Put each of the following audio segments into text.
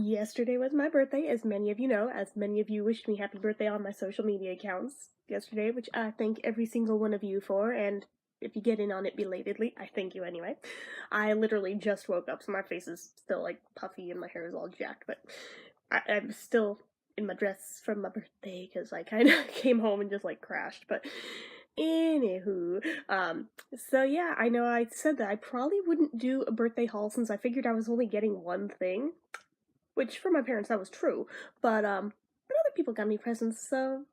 Yesterday was my birthday, as many of you know, as many of you wished me happy birthday on my social media accounts yesterday, which I thank every single one of you for, and if you get in on it belatedly, I thank you anyway. I literally just woke up, so my face is still, like, puffy and my hair is all jacked, but I'm still in my dress from my birthday, because I kind of came home and just, like, crashed, but anywho, so yeah, I know I said that I probably wouldn't do a birthday haul since I figured I was only getting one thing, which for my parents that was true, but other people got me presents, so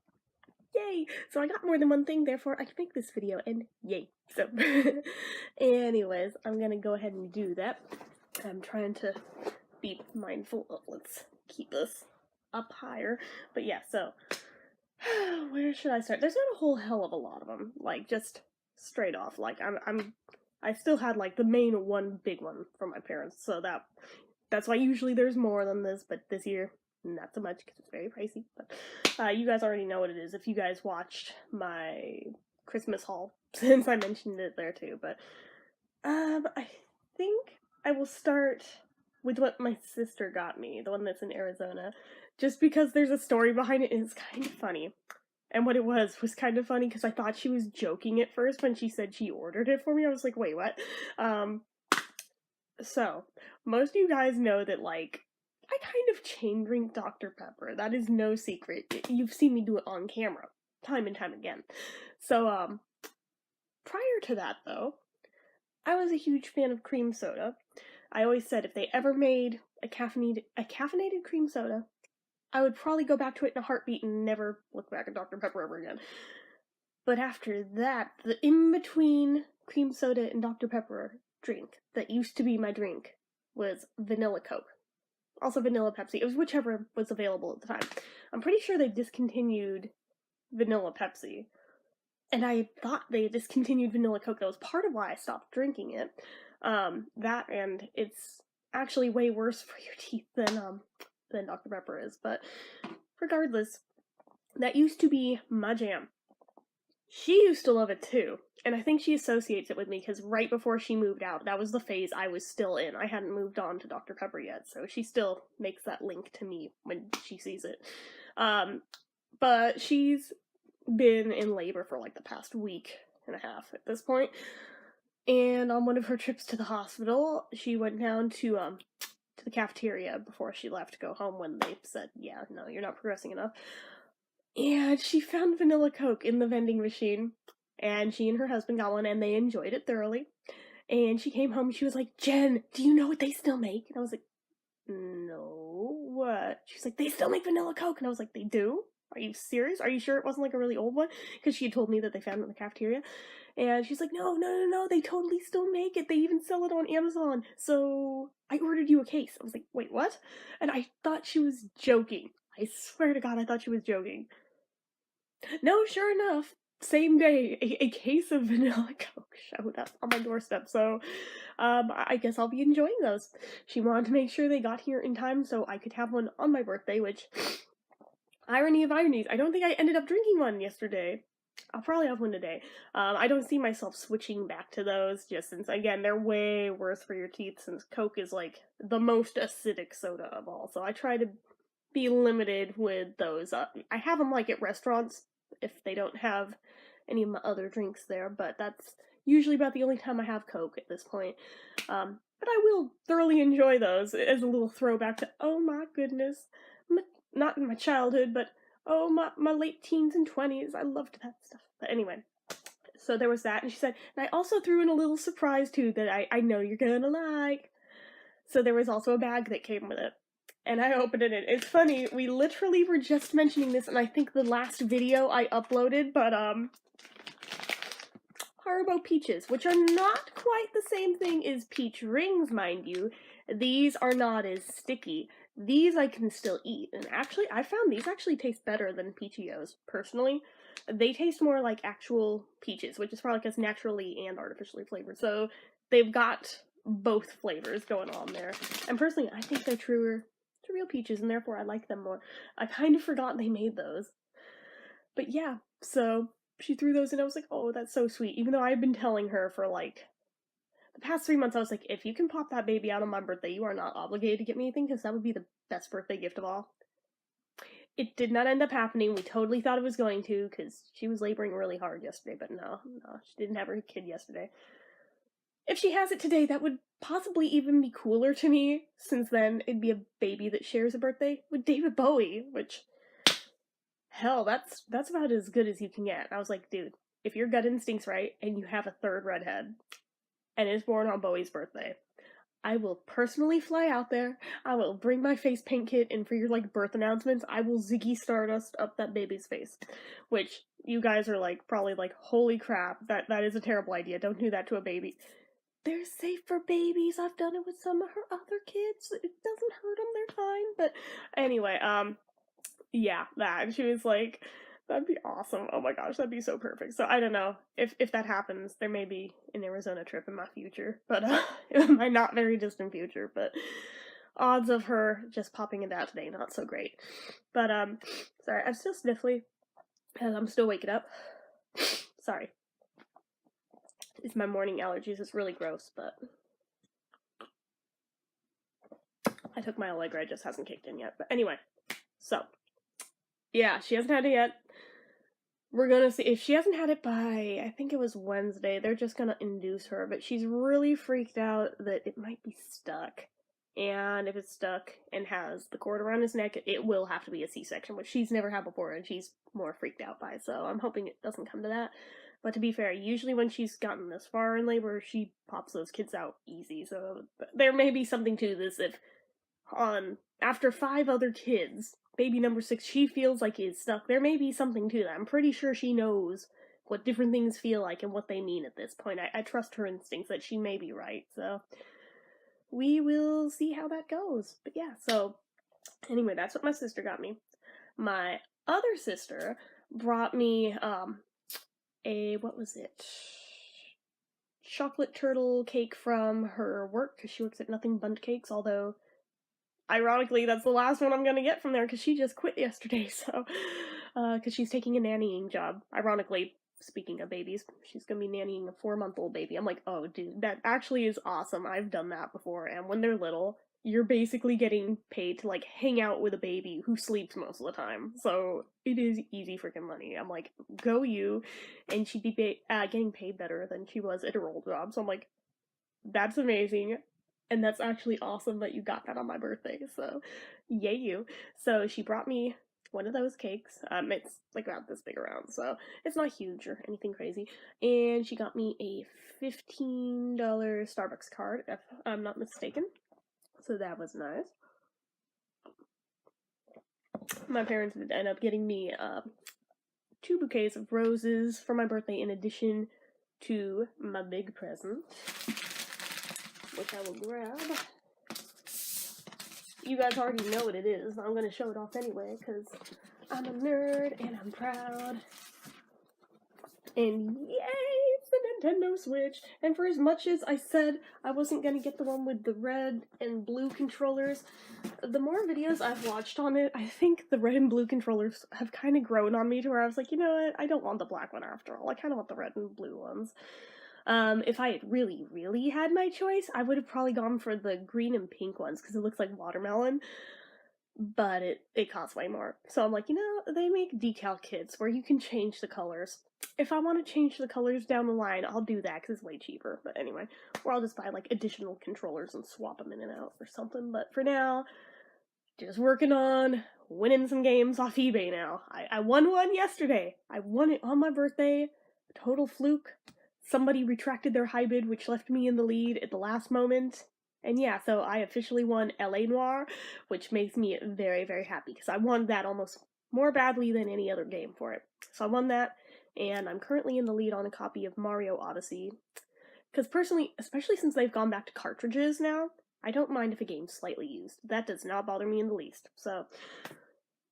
yay! So I got more than one thing, therefore I can make this video, and yay! So, anyways, I'm gonna go ahead and do that. I'm trying to be mindful of, let's keep this up higher, but yeah, so, where should I start? There's not a whole hell of a lot of them, like, just straight off, like, I still had, like, the main one big one from my parents, so that's why usually there's more than this, but this year, not so much, because it's very pricey, but you guys already know what it is if you guys watched my Christmas haul, since I mentioned it there too, but, I think I will start with what my sister got me, the one that's in Arizona, just because there's a story behind it, and it's kind of funny. And what it was kind of funny, because I thought she was joking at first when she said she ordered it for me. I was like, wait, what? So, most of you guys know that, like, I kind of chain drink Dr. Pepper. That is no secret. You've seen me do it on camera, time and time again. So, prior to that, though, I was a huge fan of cream soda. I always said if they ever made a caffeinated cream soda, I would probably go back to it in a heartbeat and never look back at Dr. Pepper ever again. But after that, the in-between cream soda and Dr. Pepper drink that used to be my drink was vanilla Coke. Also vanilla Pepsi. It was whichever was available at the time. I'm pretty sure they discontinued vanilla Pepsi. And I thought they discontinued vanilla Coke. That was part of why I stopped drinking it. That and it's actually way worse for your teeth than Dr. Pepper is. But regardless, that used to be my jam. She used to love it too, and I think she associates it with me because right before she moved out, that was the phase I was still in. I hadn't moved on to Dr. Pepper yet, so she still makes that link to me when she sees it. But she's been in labor for like the past week and a half at this point, and on one of her trips to the hospital, she went down to the cafeteria before she left to go home when they said, yeah, no, you're not progressing enough. And she found vanilla Coke in the vending machine, and she and her husband got one, and they enjoyed it thoroughly. And she came home, and she was like, Jen, do you know what they still make? And I was like, no, what? She's like, they still make vanilla Coke. And I was like, they do? Are you serious? Are you sure it wasn't like a really old one? Because she had told me that they found it in the cafeteria. And she's like, no, they totally still make it. They even sell it on Amazon. So I ordered you a case. I was like, wait, what? And I thought she was joking. I swear to God, I thought she was joking. No, sure enough, same day, a case of vanilla Coke showed up on my doorstep, so, I guess I'll be enjoying those. She wanted to make sure they got here in time so I could have one on my birthday, which, irony of ironies, I don't think I ended up drinking one yesterday. I'll probably have one today. I don't see myself switching back to those, just since, again, they're way worse for your teeth, since Coke is, like, the most acidic soda of all, so I try to be limited with those. I have them, like, at restaurants, if they don't have any of my other drinks there, but that's usually about the only time I have Coke at this point. But I will thoroughly enjoy those as a little throwback to, oh my goodness, not in my childhood, but oh my late teens and 20s. I loved that stuff. But anyway, so there was that, and she said, and I also threw in a little surprise too that I know you're gonna like. So there was also a bag that came with it. And I opened it, and it's funny, we literally were just mentioning this in I think the last video I uploaded, but, Haribo Peaches, which are not quite the same thing as peach rings, mind you. These are not as sticky. These I can still eat, and actually, I found these actually taste better than Peachios, personally. They taste more like actual peaches, which is probably because naturally and artificially flavored, so they've got both flavors going on there. And personally, I think they're truer to real peaches, and therefore I like them more. I kind of forgot they made those. But yeah, so she threw those in, I was like, oh, that's so sweet. Even though I've been telling her for, like, the past 3 months I was like, if you can pop that baby out on my birthday, you are not obligated to get me anything because that would be the best birthday gift of all. It did not end up happening. We totally thought it was going to because she was laboring really hard yesterday, but no, she didn't have her kid yesterday. If she has it today, that would possibly even be cooler to me, since then it'd be a baby that shares a birthday with David Bowie, which, hell, that's about as good as you can get. I was like, dude, if your gut instinct's right and you have a third redhead and is born on Bowie's birthday, I will personally fly out there. I will bring my face paint kit, and for your like birth announcements, I will Ziggy Stardust up that baby's face. Which you guys are like probably like, holy crap, that is a terrible idea. Don't do that to a baby. They're safe for babies. I've done it with some of her other kids. It doesn't hurt them. They're fine. But anyway, yeah, that. She was like, that'd be awesome. Oh my gosh, that'd be so perfect. So I don't know if that happens. There may be an Arizona trip in my future, but in my not very distant future. But odds of her just popping it out today, not so great. But sorry, I'm still sniffly, and I'm still waking up. Sorry. It's my morning allergies. It's really gross, but I took my Allegra. It just hasn't kicked in yet. But anyway, so yeah, she hasn't had it yet. We're gonna see. If she hasn't had it by, I think it was Wednesday, they're just gonna induce her. But she's really freaked out that it might be stuck. And if it's stuck and has the cord around his neck, it will have to be a C-section, which she's never had before, and she's more freaked out by. So I'm hoping it doesn't come to that. But to be fair, usually when she's gotten this far in labor, she pops those kids out easy. So there may be something to this if after 5 other kids, baby number 6, she feels like is stuck. There may be something to that. I'm pretty sure she knows what different things feel like and what they mean at this point. I trust her instincts that she may be right. So we will see how that goes. But yeah, so anyway, that's what my sister got me. My other sister brought me what was it? Chocolate turtle cake from her work, because she works at Nothing Bundt Cakes, although ironically that's the last one I'm gonna get from there because she just quit yesterday. So because she's taking a nannying job. Ironically, speaking of babies, she's gonna be nannying a 4-month-old baby. I'm like, oh dude, that actually is awesome. I've done that before, and when they're little, you're basically getting paid to like hang out with a baby who sleeps most of the time. So it is easy freaking money. I'm like, go you. And she'd be getting paid better than she was at her old job. So I'm like, that's amazing. And that's actually awesome that you got that on my birthday. So yay you. So she brought me one of those cakes. It's like about this big around, so it's not huge or anything crazy. And she got me a $15 Starbucks card, if I'm not mistaken. So that was nice. My parents did end up getting me 2 bouquets of roses for my birthday in addition to my big present, which I will grab. You guys already know what it is. I'm going to show it off anyway because I'm a nerd and I'm proud. And yay, it's the Nintendo Switch. And for as much as I said I wasn't going to get the one with the red and blue controllers, the more videos I've watched on it, I think the red and blue controllers have kind of grown on me to where I was like, you know what, I don't want the black one after all. I kind of want the red and blue ones. If I had really, really had my choice, I would have probably gone for the green and pink ones because it looks like watermelon. But it costs way more. So I'm like, you know, they make decal kits where you can change the colors. If I want to change the colors down the line, I'll do that because it's way cheaper. But anyway, or I'll just buy like additional controllers and swap them in and out or something. But for now, just working on winning some games off eBay now. I won one yesterday. I won it on my birthday. Total fluke. Somebody retracted their high bid, which left me in the lead at the last moment. And yeah, so I officially won L.A. Noire, which makes me very, very happy, because I won that almost more badly than any other game for it. So I won that, and I'm currently in the lead on a copy of Mario Odyssey. Because personally, especially since they've gone back to cartridges now, I don't mind if a game's slightly used. That does not bother me in the least. So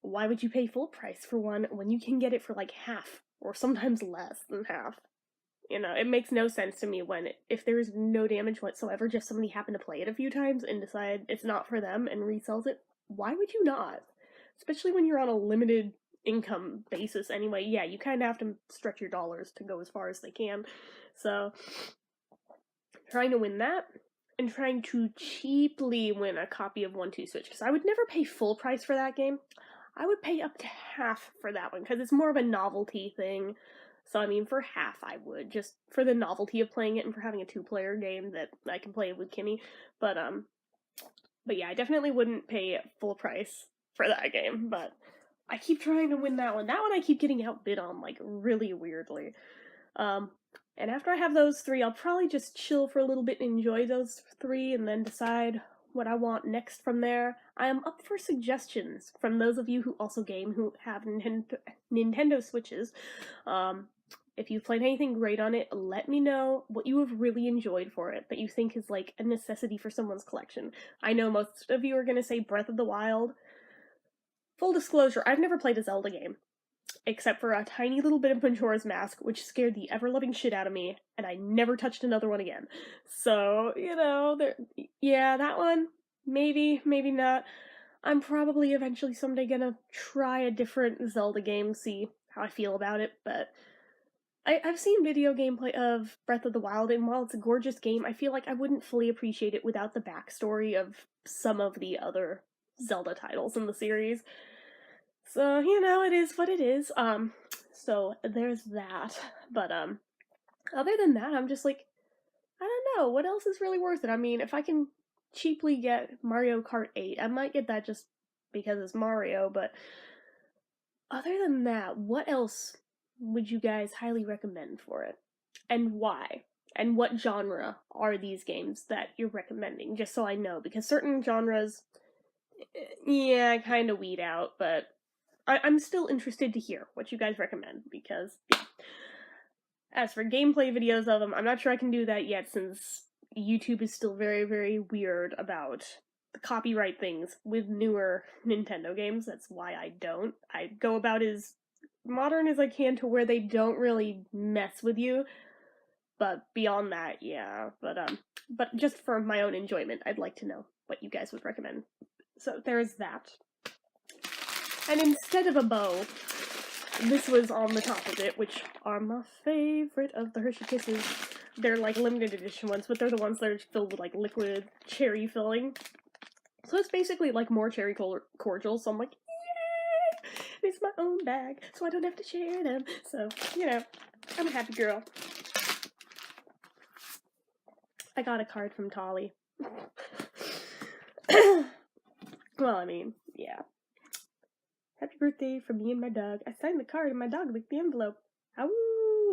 why would you pay full price for one when you can get it for like half, or sometimes less than half? You know, it makes no sense to me when, if there's no damage whatsoever, just somebody happened to play it a few times and decide it's not for them and resells it. Why would you not? Especially when you're on a limited income basis anyway. Yeah, you kind of have to stretch your dollars to go as far as they can. So, trying to win that, and trying to cheaply win a copy of 1-2 Switch, because I would never pay full price for that game. I would pay up to half for that one, because it's more of a novelty thing. So, I mean, for half I would, just for the novelty of playing it and for having a 2-player game that I can play with Kimmy. But yeah, I definitely wouldn't pay full price for that game, but I keep trying to win that one. That one I keep getting outbid on, like, really weirdly. And after I have those 3, I'll probably just chill for a little bit and enjoy those 3, and then decide what I want next from there. I am up for suggestions from those of you who also game, who have Nintendo Switches. If you've played anything great on it, let me know what you have really enjoyed for it, that you think is like a necessity for someone's collection. I know most of you are going to say Breath of the Wild. Full disclosure, I've never played a Zelda game, except for a tiny little bit of Majora's Mask, which scared the ever-loving shit out of me, and I never touched another one again. So, you know, yeah, that one, maybe, maybe not. I'm probably eventually someday gonna try a different Zelda game, see how I feel about it, but I've seen video gameplay of Breath of the Wild, and while it's a gorgeous game, I feel like I wouldn't fully appreciate it without the backstory of some of the other Zelda titles in the series. So, you know, it is what it is. So there's that. But, other than that, I'm just like, I don't know, what else is really worth it? I mean, if I can cheaply get Mario Kart 8, I might get that just because it's Mario, but other than that, what else would you guys highly recommend for it? And why? And what genre are these games that you're recommending? Just so I know, because certain genres, yeah, I kind of weed out, but I'm still interested to hear what you guys recommend, because, yeah. As for gameplay videos of them, I'm not sure I can do that yet, since YouTube is still very, very weird about the copyright things with newer Nintendo games. That's why I don't. I go about as modern as I can to where they don't really mess with you. But beyond that, yeah. But just for my own enjoyment, I'd like to know what you guys would recommend. So there's that. And instead of a bow, this was on the top of it, which are my favorite of the Hershey Kisses. They're like limited edition ones, but they're the ones that are filled with like liquid cherry filling. So it's basically like more cherry cordial, so I'm like, yay! It's my own bag, so I don't have to share them. So, you know, I'm a happy girl. I got a card from Tolly. Well, I mean, yeah. Happy birthday from me and my dog. I signed the card and my dog licked the envelope. Ow,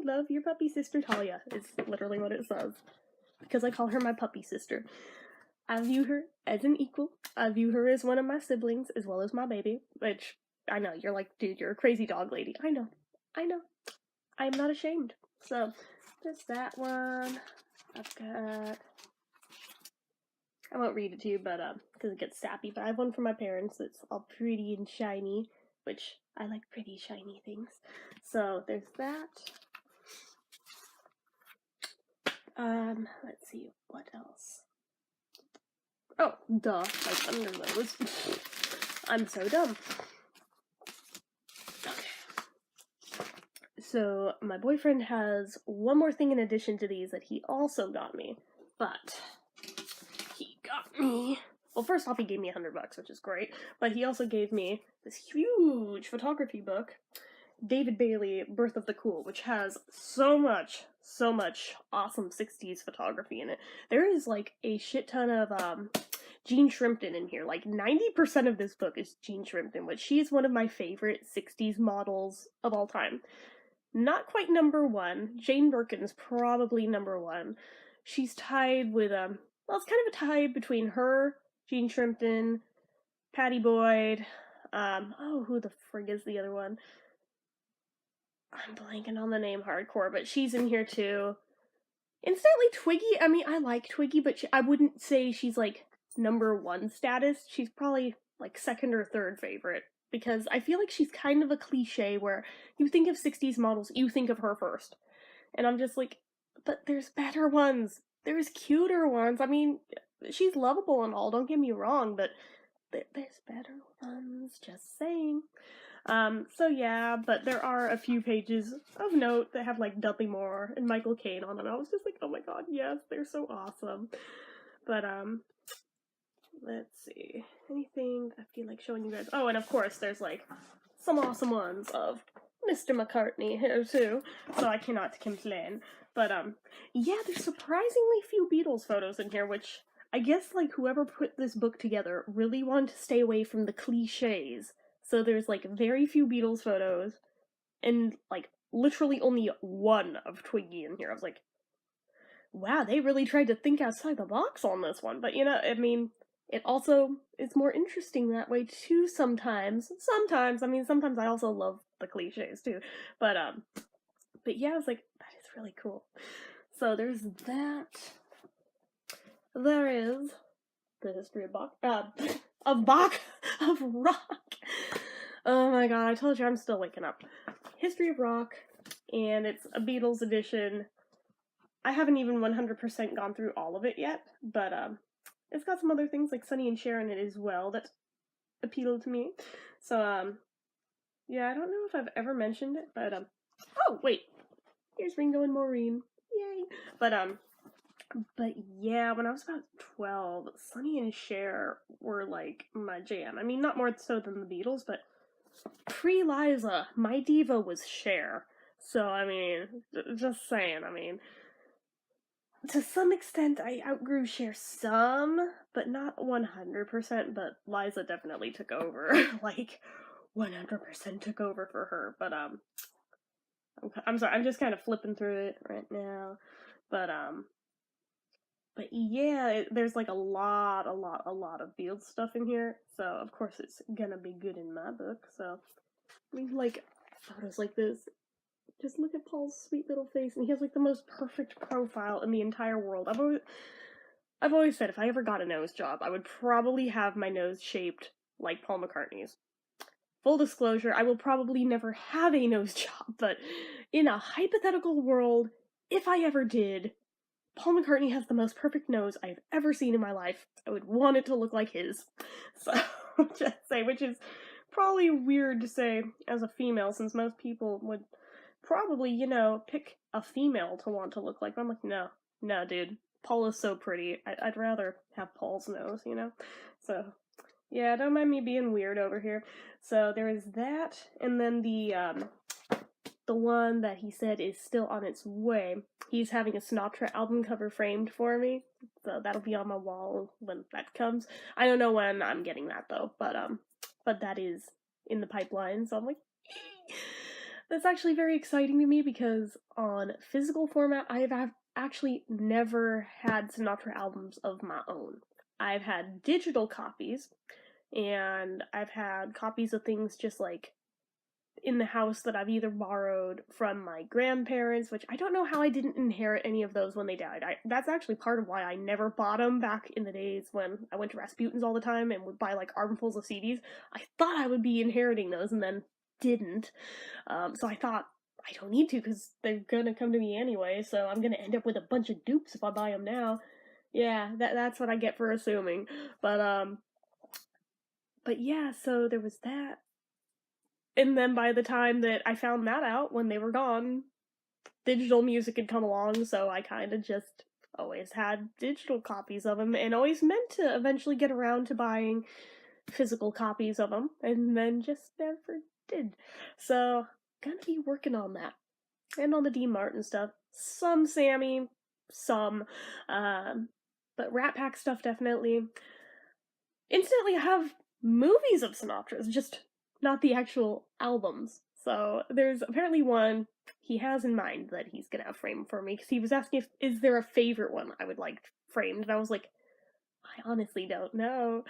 love your puppy sister Talia, is literally what it says. Because I call her my puppy sister. I view her as an equal. I view her as one of my siblings, as well as my baby. Which, I know, you're like, dude, you're a crazy dog lady. I know. I am not ashamed. So, there's that one. I've got... I won't read it to you, but, because it gets sappy, but I have one from my parents that's all pretty and shiny, which I like pretty shiny things. So, there's that. Let's see, what else? Oh, duh, like under those. I'm so dumb. Okay. So, my boyfriend has one more thing in addition to these that he also got me, but he got me... Well, first off, he gave me $100, which is great, but he also gave me this huge photography book, David Bailey, Birth of the Cool, which has so much awesome 60s photography in it. There is, like, a shit ton of, Jean Shrimpton in here. Like, 90% of this book is Jean Shrimpton, which she's one of my favorite 60s models of all time. Not quite number one. Jane Birkin's probably number one. She's tied with, well, it's kind of a tie between her, Jean Shrimpton, Patty Boyd, oh, who the frig is the other one? I'm blanking on the name hardcore, but she's in here too. Incidentally, Twiggy, I mean, I like Twiggy, but I wouldn't say she's, like, number one status. She's probably, like, second or third favorite, because I feel like she's kind of a cliche where you think of 60s models, you think of her first. And I'm just like, but there's better ones. There's cuter ones. I mean, she's lovable and all, don't get me wrong, but there's better ones, just saying. So yeah, but there are a few pages of note that have like Dudley Moore and Michael Caine on them. I was just like, oh my god, yes, they're so awesome. But let's see. Anything I feel like showing you guys? Oh, and of course there's like some awesome ones of Mr. McCartney here too, so I cannot complain. But yeah, there's surprisingly few Beatles photos in here, which I guess like whoever put this book together really wanted to stay away from the cliches. So there's like very few Beatles photos, and like literally only one of Twiggy in here. I was like, wow, they really tried to think outside the box on this one. But you know, I mean, it also is more interesting that way too sometimes. Sometimes, I mean, sometimes I also love the cliches too. But yeah, I was like, that is really cool. So there's that. There is the history of Bach. Of Bach, of rock. Oh my god, I told you I'm still waking up. History of Rock, and it's a Beatles edition. I haven't even 100% gone through all of it yet, but it's got some other things like Sonny and Cher in it as well that appeal to me. So yeah, I don't know if I've ever mentioned it, but oh wait, here's Ringo and Maureen, yay! But yeah, when I was about 12, Sonny and Cher were like my jam. I mean, not more so than the Beatles, but pre-Liza, my diva was Cher. So I mean, just saying. I mean, to some extent, I outgrew Cher some, but not 100%, but Liza definitely took over. Like, 100% took over for her. But, I'm sorry, I'm just kind of flipping through it right now. But yeah, there's like a lot of Beatles stuff in here. So, of course, it's gonna be good in my book. So, I mean, like, photos like this. Just look at Paul's sweet little face, and he has like the most perfect profile in the entire world. I've always said if I ever got a nose job, I would probably have my nose shaped like Paul McCartney's. Full disclosure, I will probably never have a nose job, but in a hypothetical world, if I ever did, Paul McCartney has the most perfect nose I've ever seen in my life. I would want it to look like his. So, just say, which is probably weird to say as a female, since most people would probably, you know, pick a female to want to look like. But I'm like, no, dude. Paul is so pretty. I'd rather have Paul's nose, you know? So, yeah, don't mind me being weird over here. So there is that, and then the one that he said is still on its way. He's having a Sinatra album cover framed for me, so that'll be on my wall when that comes. I don't know when I'm getting that though, but that is in the pipeline. So I'm like, that's actually very exciting to me because on physical format, I have actually never had Sinatra albums of my own. I've had digital copies, and I've had copies of things just like in the house that I've either borrowed from my grandparents, which I don't know how I didn't inherit any of those when they died. That's actually part of why I never bought them back in the days when I went to Rasputin's all the time and would buy like armfuls of CDs. I thought I would be inheriting those and then didn't. So I thought, I don't need to because they're gonna come to me anyway, so I'm gonna end up with a bunch of dupes if I buy them now. Yeah, that's what I get for assuming. But yeah, so there was that. And then by the time that I found that out, when they were gone, digital music had come along, so I kind of just always had digital copies of them, and always meant to eventually get around to buying physical copies of them, and then just never did. So, gonna be working on that. And on the Dean Martin stuff. Some Sammy, some. But Rat Pack stuff definitely. Instantly, I have movies of Sinatra's, just not the actual albums. So there's apparently one he has in mind that he's gonna have framed for me, because he was asking if is there a favorite one I would like framed, and I was like, I honestly don't know.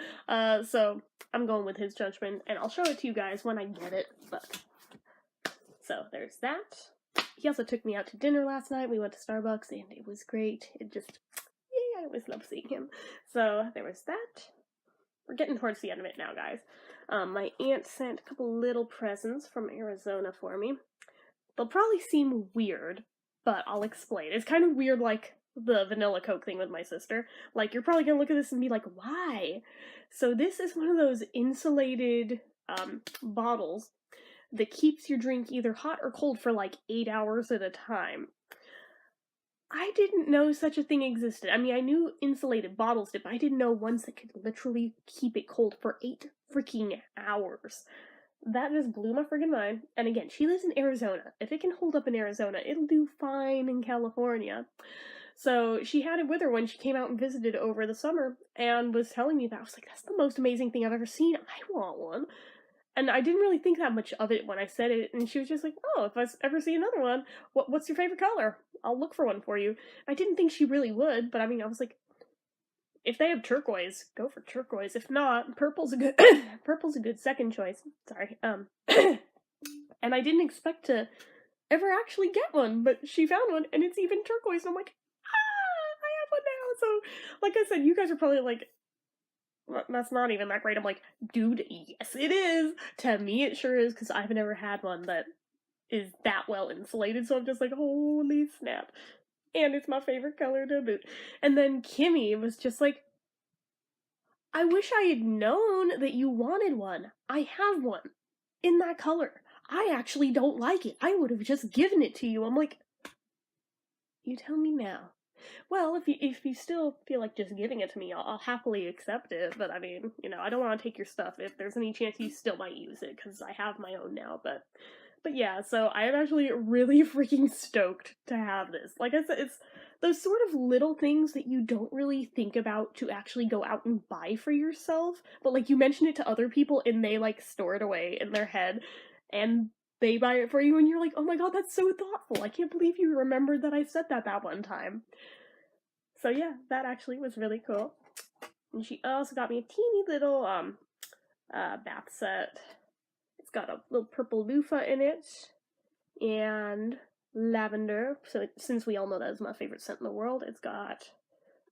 So I'm going with his judgment, and I'll show it to you guys when I get it. But so there's that. He also took me out to dinner last night. We went to Starbucks, and it was great. I always love seeing him. So there was that. We're getting towards the end of it now, guys. My aunt sent a couple little presents from Arizona for me. They'll probably seem weird, but I'll explain. It's kind of weird, like the vanilla Coke thing with my sister. Like, you're probably gonna look at this and be like, why? So this is one of those insulated bottles that keeps your drink either hot or cold for like 8 hours at a time. I didn't know such a thing existed. I mean, I knew insulated bottles did, but I didn't know ones that could literally keep it cold for 8 freaking hours. That just blew my friggin' mind. And again, she lives in Arizona. If it can hold up in Arizona, it'll do fine in California. So she had it with her when she came out and visited over the summer and was telling me that. I was like, that's the most amazing thing I've ever seen. I want one. And I didn't really think that much of it when I said it, and she was just like, oh, if I ever see another one, what's your favorite color? I'll look for one for you. I didn't think she really would, but I mean, I was like, if they have turquoise, go for turquoise. If not, purple's a good purple's a good second choice. Sorry. And I didn't expect to ever actually get one, but she found one, and it's even turquoise, and I'm like, I have one now. So, like I said, you guys are probably like, that's not even that great. I'm like, dude, yes it is. To me it sure is, because I've never had one that is that well insulated, so I'm just like, holy snap. And it's my favorite color to boot. And then Kimmy was just like, I wish I had known that you wanted one. I have one in that color. I actually don't like it. I would have just given it to you. I'm like, you tell me now. Well, if you still feel like just giving it to me, I'll happily accept it. But I mean, you know, I don't want to take your stuff if there's any chance you still might use it, because I have my own now. But yeah, so I am actually really freaking stoked to have this. Like I said, it's those sort of little things that you don't really think about to actually go out and buy for yourself. But like you mention it to other people and they like store it away in their head and they buy it for you and you're like, oh my god, that's so thoughtful. I can't believe you remembered that I said that one time. So yeah, that actually was really cool. And she also got me a teeny little bath set. It's got a little purple loofah in it and lavender. So since we all know that is my favorite scent in the world, it's got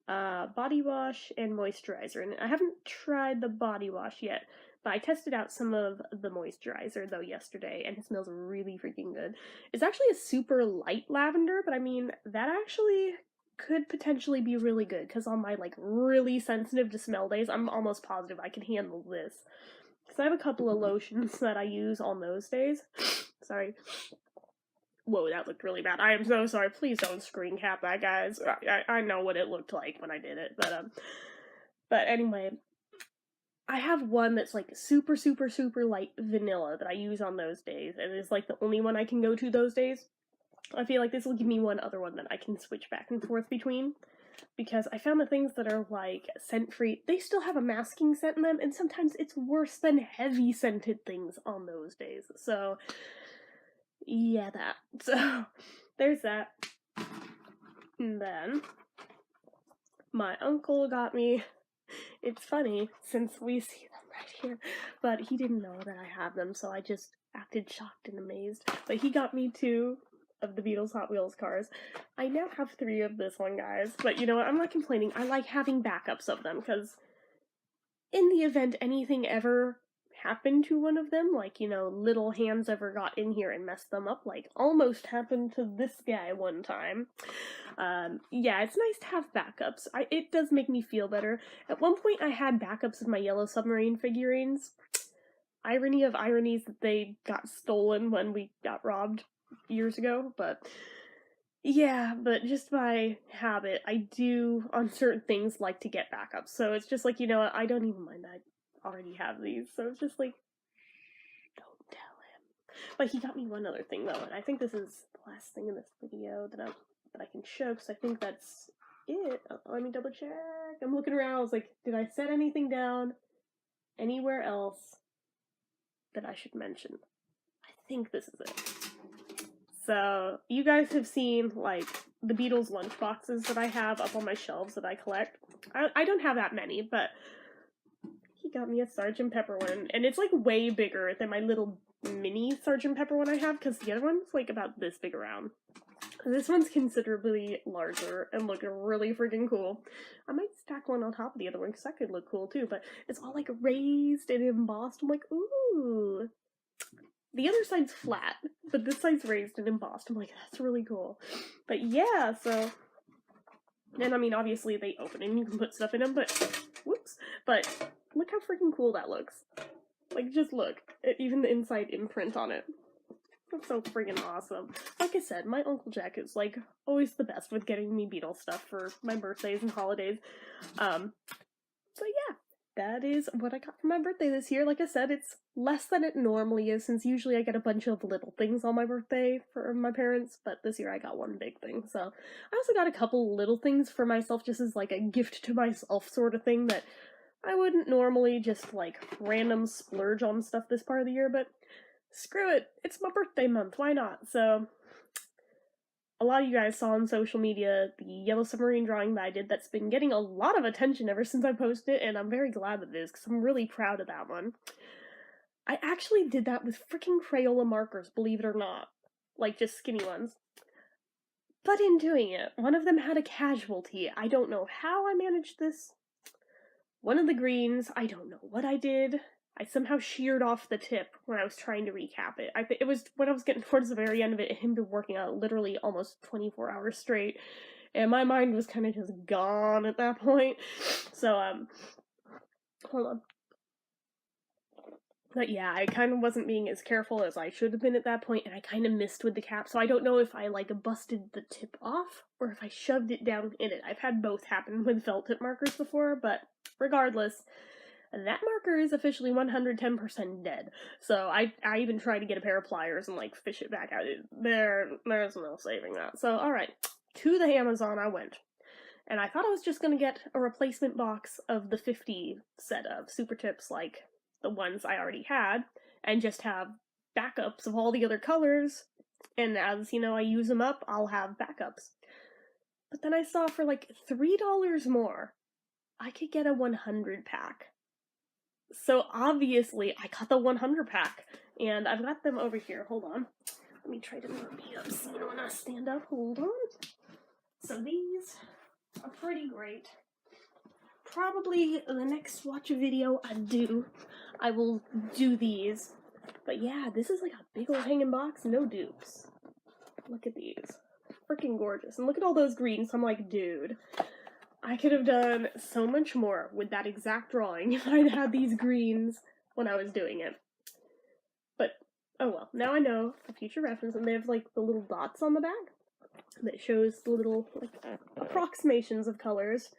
body wash and moisturizer. And I haven't tried the body wash yet, but I tested out some of the moisturizer though yesterday, and it smells really freaking good. It's actually a super light lavender, but I mean that actually could potentially be really good, because on my like really sensitive to smell days, I'm almost positive I can handle this. Because I have a couple of lotions that I use on those days. Sorry. Whoa, that looked really bad. I am so sorry. Please don't screen cap that, guys. I know what it looked like when I did it, but anyway, I have one that's like super, super, super light vanilla that I use on those days, and it's like the only one I can go to those days. I feel like this will give me one other one that I can switch back and forth between, because I found the things that are like scent-free, they still have a masking scent in them, and sometimes it's worse than heavy scented things on those days. So yeah, that. So there's that. And then my uncle got me, it's funny since we see them right here, but he didn't know that I have them, so I just acted shocked and amazed. But he got me 2 of the Beatles Hot Wheels cars. I now have 3 of this one, guys, but you know what, I'm not complaining. I like having backups of them, because in the event anything ever happened to one of them, like, you know, little hands ever got in here and messed them up, like almost happened to this guy one time. Yeah, it's nice to have backups. It does make me feel better. At one point I had backups of my Yellow Submarine figurines. Irony of ironies that they got stolen when we got robbed years ago, but yeah, but just by habit, I do, on certain things, like to get backups. So it's just like, you know what, I don't even mind, I already have these, so it's just like, don't tell him. But he got me one other thing, though, and I think this is the last thing in this video that I can show, because I think that's it. Let me double check. I'm looking around, I was like, did I set anything down anywhere else that I should mention? I think this is it. So, you guys have seen, like, the Beatles lunchboxes that I have up on my shelves that I collect. I don't have that many, but he got me a Sgt. Pepper one, and it's, like, way bigger than my little mini Sgt. Pepper one I have, because the other one's, like, about this big around. This one's considerably larger and look really freaking cool. I might stack one on top of the other one, because that could look cool, too, but it's all, like, raised and embossed. I'm like, ooh. The other side's flat, but this side's raised and embossed. I'm like, that's really cool. But yeah, so, and I mean, obviously they open and you can put stuff in them, but, whoops, but look how freaking cool that looks. Like, just look. Even the inside imprint on it. That's so friggin' awesome. Like I said, my Uncle Jack is, like, always the best with getting me Beatles stuff for my birthdays and holidays. So yeah, that is what I got for my birthday this year. Like I said, it's less than it normally is, since usually I get a bunch of little things on my birthday for my parents, but this year I got one big thing. So I also got a couple little things for myself, just as, like, a gift to myself sort of thing that I wouldn't normally just, like, random splurge on stuff this part of the year, but screw it, it's my birthday month, why not? So, a lot of you guys saw on social media the Yellow Submarine drawing that I did that's been getting a lot of attention ever since I posted it, and I'm very glad that it is, because I'm really proud of that one. I actually did that with freaking Crayola markers, believe it or not. Like, just skinny ones. But in doing it, one of them had a casualty. I don't know how I managed this. One of the greens, I don't know what I did. I somehow sheared off the tip when I was trying to recap it. It was when I was getting towards the very end of it, him been working out literally almost 24 hours straight, and my mind was kind of just gone at that point. So, hold on. But yeah, I kind of wasn't being as careful as I should have been at that point, and I kind of missed with the cap, so I don't know if I, like, busted the tip off, or if I shoved it down in it. I've had both happen with felt tip markers before, but regardless, that marker is officially 110% dead. So I even tried to get a pair of pliers and, like, fish it back out. There's no saving that. So, alright, to the Amazon I went. And I thought I was just gonna get a replacement box of the 50 set of super tips, like the ones I already had, and just have backups of all the other colors, and as, you know, I use them up, I'll have backups. But then I saw for, like, $3 more, I could get a 100 pack. So obviously, I got the 100 pack, and I've got them over here. Hold on. Let me try to not be obscene when I stand up. Hold on. So these are pretty great. Probably the next watch video I will do these. But yeah, this is like a big old hanging box, no dupes. Look at these. Freaking gorgeous. And look at all those greens. I'm like, dude, I could have done so much more with that exact drawing if I'd had these greens when I was doing it. But, oh well, now I know for future reference, and they have, like, the little dots on the back that shows the little, like, approximations of colors.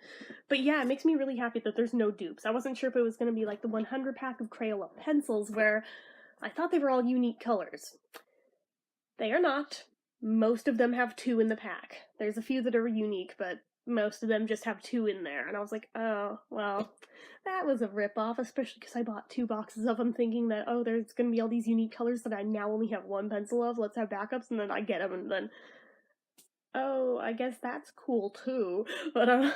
But yeah, it makes me really happy that there's no dupes. I wasn't sure if it was going to be like the 100 pack of Crayola pencils, where I thought they were all unique colors. They are not. Most of them have 2 in the pack. There's a few that are unique, but most of them just have 2 in there. And I was like, oh, well, that was a ripoff, especially because I bought 2 boxes of them thinking that, oh, there's going to be all these unique colors that I now only have 1 pencil of. Let's have backups. And then I get them, and then, oh, I guess that's cool too. But,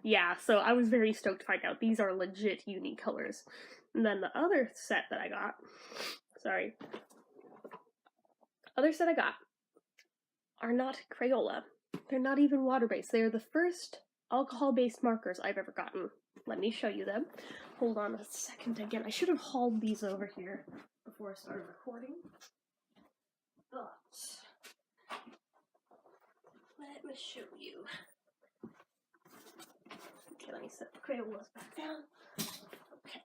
yeah, so I was very stoked to find out these are legit unique colors. And then the other set that I got, other set I got are not Crayola. They're not even water-based. They are the first alcohol-based markers I've ever gotten. Let me show you them. Hold on a second again. I should have hauled these over here before I started recording. But let me show you. Okay, let me set the Crayolas back down. Okay,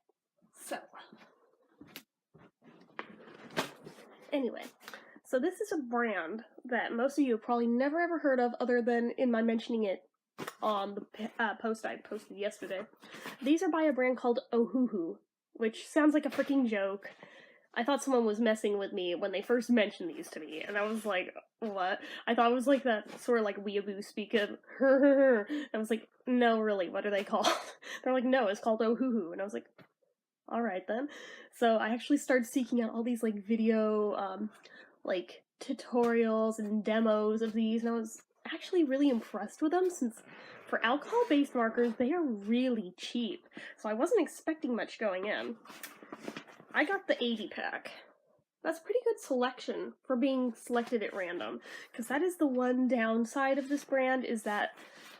so anyway, so this is a brand that most of you have probably never ever heard of, other than in my mentioning it on the post I posted yesterday. These are by a brand called Ohuhu, which sounds like a freaking joke. I thought someone was messing with me when they first mentioned these to me, and I was like, what? I thought it was like that sort of like weeaboo speak of I was like, no, really, what are they called? They're like, no, it's called Ohuhu, and I was like, alright then. So I actually started seeking out all these like video, like tutorials and demos of these, and I was actually really impressed with them, since for alcohol-based markers, they are really cheap. So I wasn't expecting much going in. I got the 80 pack. That's pretty good selection for being selected at random, because that is the one downside of this brand, is that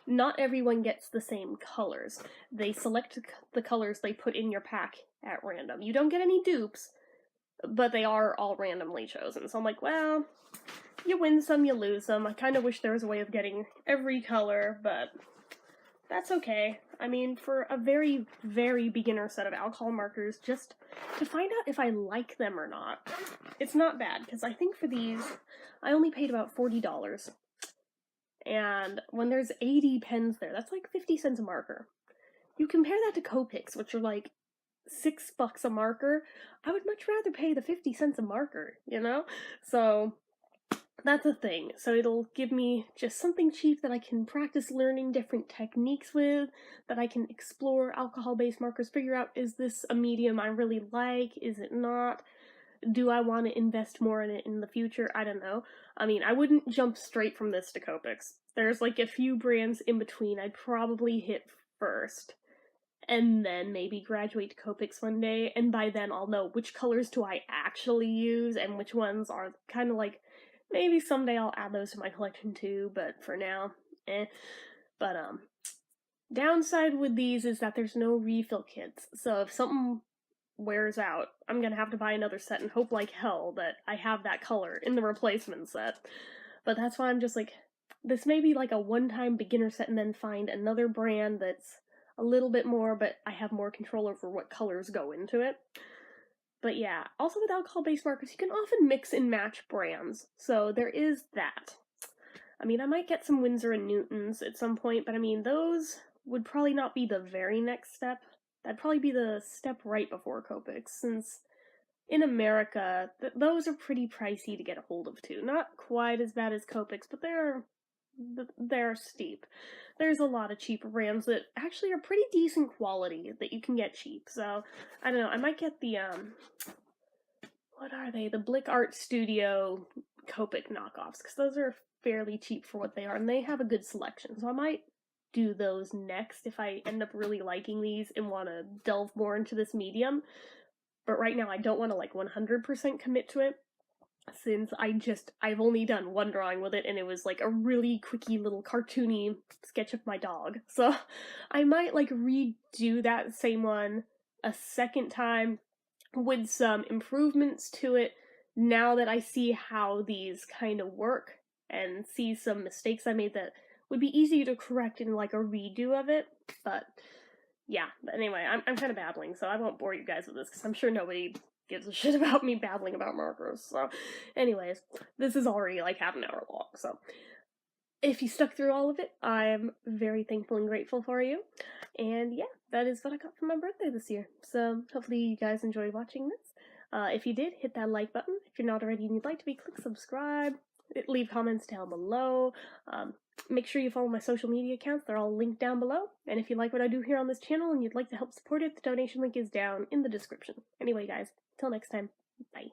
not everyone gets the same colors. They select the colors they put in your pack at random. You don't get any dupes, but they are all randomly chosen. So I'm like, well, you win some, you lose some. I kind of wish there was a way of getting every color, but that's okay. I mean, for a very, very beginner set of alcohol markers, just to find out if I like them or not. It's not bad, because I think for these, I only paid about $40. And when there's 80 pens there, that's like 50 cents a marker. You compare that to Copics, which are like $6 a marker. I would much rather pay the 50 cents a marker, you know? So that's a thing. So it'll give me just something cheap that I can practice learning different techniques with, that I can explore alcohol-based markers, figure out, is this a medium I really like? Is it not? Do I want to invest more in it in the future? I don't know. I mean, I wouldn't jump straight from this to Copics. There's like a few brands in between I'd probably hit first, and then maybe graduate to Copics one day, and by then I'll know which colors do I actually use and which ones are kind of like, maybe someday I'll add those to my collection too, but for now, eh. But, downside with these is that there's no refill kits, so if something wears out, I'm gonna have to buy another set and hope like hell that I have that color in the replacement set. But that's why I'm just like, this may be like a one-time beginner set and then find another brand that's a little bit more, but I have more control over what colors go into it. But yeah, also with alcohol-based markers, you can often mix and match brands, so there is that. I mean, I might get some Winsor & Newtons at some point, but I mean, those would probably not be the very next step. That'd probably be the step right before Copics, since in America, those are pretty pricey to get a hold of too. Not quite as bad as Copics, but they're steep. There's a lot of cheaper brands that actually are pretty decent quality that you can get cheap. So, I don't know, I might get the, what are they? The Blick Art Studio Copic knockoffs, because those are fairly cheap for what they are, and they have a good selection. So I might do those next if I end up really liking these and want to delve more into this medium. But right now I don't want to like 100% commit to it, since I've only done one drawing with it, and it was like a really quickie little cartoony sketch of my dog. So I might like redo that same one a second time with some improvements to it now that I see how these kind of work and see some mistakes I made that would be easy to correct in like a redo of it. But yeah, but anyway, I'm kind of babbling, so I won't bore you guys with this because I'm sure nobody gives a shit about me babbling about markers. So anyways, this is already like half an hour long, so if you stuck through all of it, I'm very thankful and grateful for you. And yeah, that is what I got for my birthday this year. So hopefully you guys enjoyed watching this. If you did, hit that like button. If you're not already and you'd like to be, click subscribe. Leave comments down below. Make sure you follow my social media accounts. They're all linked down below. And if you like what I do here on this channel and you'd like to help support it, the donation link is down in the description. Anyway, guys, till next time, bye.